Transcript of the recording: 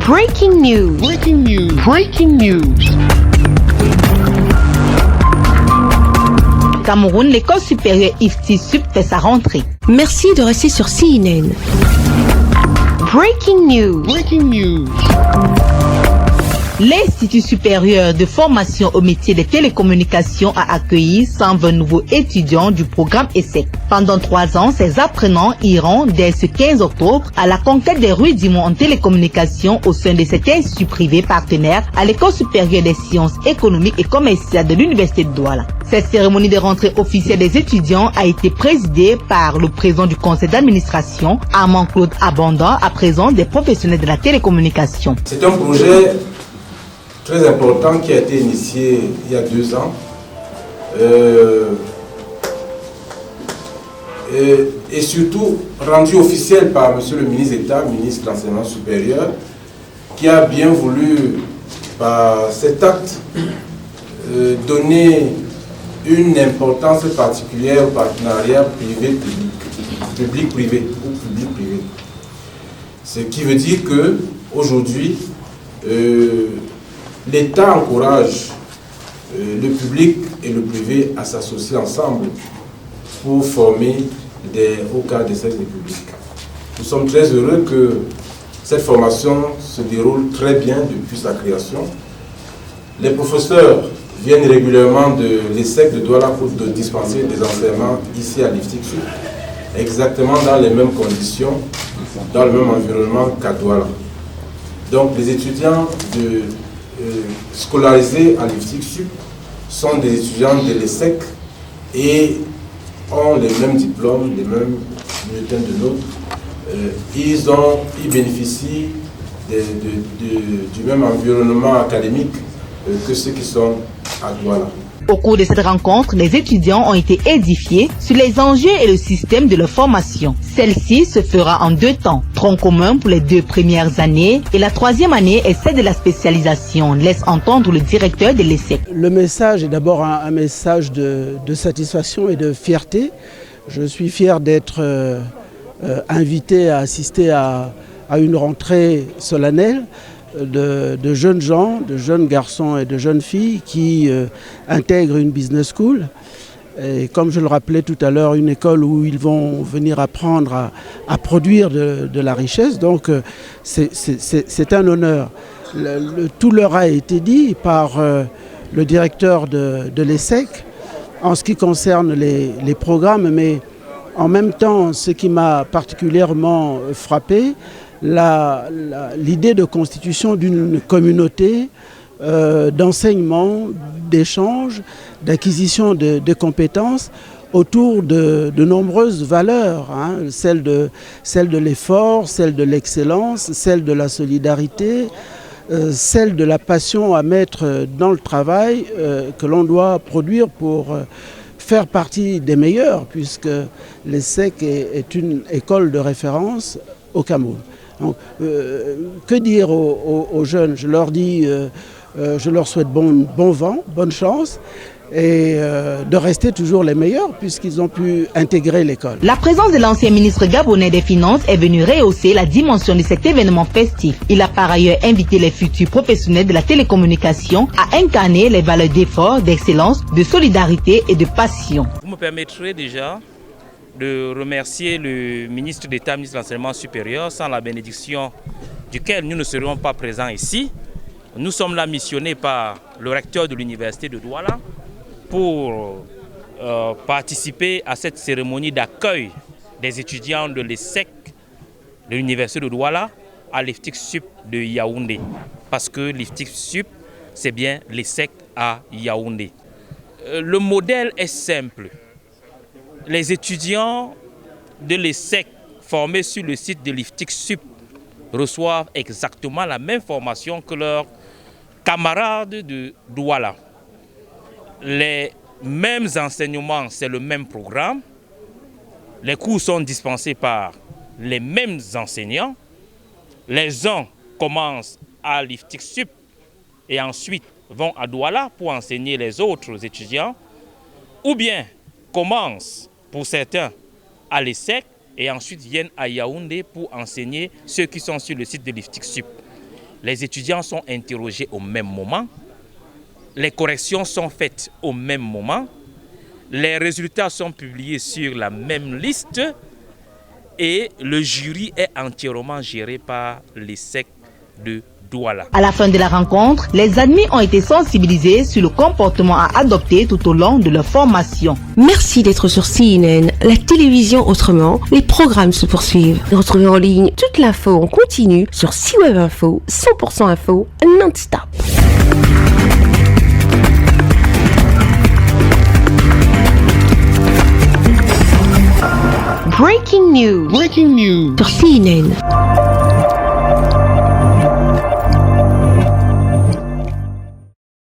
Breaking news. Breaking news. Breaking news. Cameroun, l'école supérieure IFTI-SUP fait sa rentrée. Merci de rester sur CNN. Breaking news. Breaking news. L'Institut supérieur de formation au métier des télécommunications a accueilli 120 nouveaux étudiants du programme ESSEC. Pendant 3 ans, ces apprenants iront dès ce 15 octobre à la conquête des rudiments en télécommunications au sein de cet institut privé partenaire à l'École supérieure des sciences économiques et commerciales de l'Université de Douala. Cette cérémonie de rentrée officielle des étudiants a été présidée par le président du conseil d'administration, Armand Claude Abondant, à présence des professionnels de la télécommunication. C'est un projet très important qui a été initié il y a 2 ans et surtout rendu officiel par Monsieur le ministre d'État, ministre de l'Enseignement supérieur, qui a bien voulu, par cet acte, donner une importance particulière au partenariat privé-public, public-privé ou public-privé. Ce qui veut dire qu'aujourd'hui, l'État encourage le public et le privé à s'associer ensemble pour former des hauts cadres de service public. Nous sommes très heureux que cette formation se déroule très bien depuis sa création. Les professeurs viennent régulièrement de l'ESSEC de Douala pour dispenser des enseignements ici à l'IFTI-SUP, exactement dans les mêmes conditions, dans le même environnement qu'à Douala. Donc les étudiants scolarisés à l'IFTI-SUP sont des étudiants de l'ESSEC et ont les mêmes diplômes, les mêmes bulletins de notes. Ils bénéficient du même environnement académique que ceux qui sont à Douala. Au cours de cette rencontre, les étudiants ont été édifiés sur les enjeux et le système de leur formation. Celle-ci se fera en 2 temps, tronc commun pour les 2 premières années et la 3e année est celle de la spécialisation, laisse entendre le directeur de l'ESSEC. Le message est d'abord un message de satisfaction et de fierté. Je suis fier d'être invité à assister à une rentrée solennelle de jeunes gens, de jeunes garçons et de jeunes filles qui intègrent une business school. Et comme je le rappelais tout à l'heure, une école où ils vont venir apprendre à produire de la richesse. Donc c'est un honneur. Tout leur a été dit par le directeur de l'ESSEC en ce qui concerne les programmes, mais en même temps, ce qui m'a particulièrement frappé, l'idée de constitution d'une communauté d'enseignement, d'échange, d'acquisition de compétences autour de nombreuses valeurs, hein, celle de l'effort, celle de l'excellence, celle de la solidarité, celle de la passion à mettre dans le travail que l'on doit produire pour faire partie des meilleurs, puisque l'ESSEC est une école de référence au Cameroun. Donc, que dire aux jeunes? Je leur dis, je leur souhaite bon vent, bonne chance et de rester toujours les meilleurs puisqu'ils ont pu intégrer l'école. La présence de l'ancien ministre gabonais des Finances est venue rehausser la dimension de cet événement festif. Il a par ailleurs invité les futurs professionnels de la télécommunication à incarner les valeurs d'effort, d'excellence, de solidarité et de passion. Vous me permettrez déjà de remercier le ministre d'État, ministre de l'Enseignement supérieur, sans la bénédiction duquel nous ne serions pas présents ici. Nous sommes là missionnés par le recteur de l'Université de Douala pour participer à cette cérémonie d'accueil des étudiants de l'ESSEC de l'Université de Douala à l'IFTI-SUP de Yaoundé. Parce que l'IFTI-SUP, c'est bien l'ESSEC à Yaoundé. Le modèle est simple. Les étudiants de l'ESSEC formés sur le site de l'IFTI-SUP reçoivent exactement la même formation que leurs camarades de Douala. Les mêmes enseignements, c'est le même programme. Les cours sont dispensés par les mêmes enseignants. Les uns commencent à l'IFTI-SUP et ensuite vont à Douala pour enseigner les autres étudiants. Ou bien commencent pour certains à l'ESSEC et ensuite viennent à Yaoundé pour enseigner ceux qui sont sur le site de l'IFTIC-SUP. Les étudiants sont interrogés au même moment, les corrections sont faites au même moment, les résultats sont publiés sur la même liste et le jury est entièrement géré par l'ESSEC de Douala. À la fin de la rencontre, les admis ont été sensibilisés sur le comportement à adopter tout au long de leur formation. Merci d'être sur CNN, la télévision autrement. Les programmes se poursuivent. Retrouvez en ligne toute l'info en continu sur C-Web Info, 100% info, non-stop. Breaking news. Sur CNN.